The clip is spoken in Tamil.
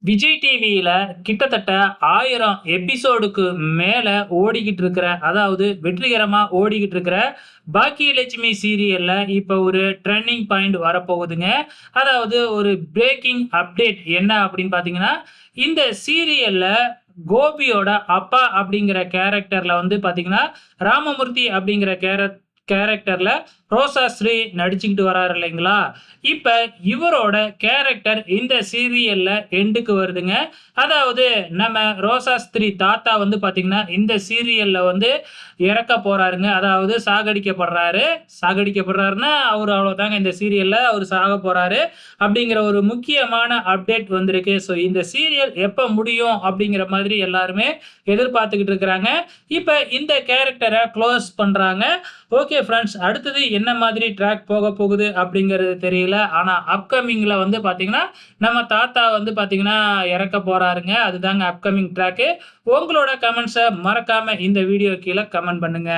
விஜய் டிவியில கிட்டத்தட்ட 1000 எபிசோடுக்கு மேல ஓடிக்கிட்டு இருக்கிற, அதாவது வெற்றிகரமா ஓடிக்கிட்டு இருக்கிற பாக்கியலட்சுமி சீரியல்ல இப்ப ஒரு ட்ரெண்டிங் பாயிண்ட் வரப்போகுதுங்க. அதாவது ஒரு பிரேக்கிங் அப்டேட் என்ன அப்படின்னு பார்த்தீங்கன்னா, இந்த சீரியல்ல கோபியோட அப்பா அப்படிங்கிற கேரக்டர்ல வந்து பார்த்தீங்கன்னா, ராமமூர்த்தி அப்படிங்கிற கேரக்டர்ல ரோசாஸ்ரீ நடிச்சுக்கிட்டு வராரு இல்லைங்களா? இப்ப இவரோட கேரக்டர் இந்த சீரியல்ல எண்டுக்கு வருதுங்க. அதாவது நம்ம ரோசாஸ்திரி தாத்தா வந்து பார்த்தீங்கன்னா, இந்த சீரியல்ல வந்து இறக்க போறாருங்க. அதாவது சாகடிக்கப்படுறாரு. சாகடிக்கப்படுறாருன்னா, அவரு அவ்வளோதாங்க இந்த சீரியல்ல அவரு சாகப் போறாரு. அப்படிங்கிற ஒரு முக்கியமான அப்டேட் வந்திருக்கு. ஸோ இந்த சீரியல் எப்ப முடியும் அப்படிங்கிற மாதிரி எல்லாருமே எதிர்பார்த்துக்கிட்டு இருக்கிறாங்க. இப்ப இந்த கேரக்டர குளோஸ் பண்றாங்க. ஓகே ஃபிரெண்ட்ஸ், அடுத்தது என்ன மாதிரி ட்ராக் போக போகுது அப்படிங்கிறது தெரியல. ஆனா அப்கமிங்ல வந்து பார்த்தீங்கன்னா, நம்ம தாத்தா வந்து பார்த்தீங்கன்னா இறக்க போறாருங்க. அதுதாங்க அப்கமிங் ட்ராக்கு. உங்களோட கமெண்ட்ஸ மறக்காம இந்த வீடியோ கீழ கமெண்ட் பண்ணுங்க.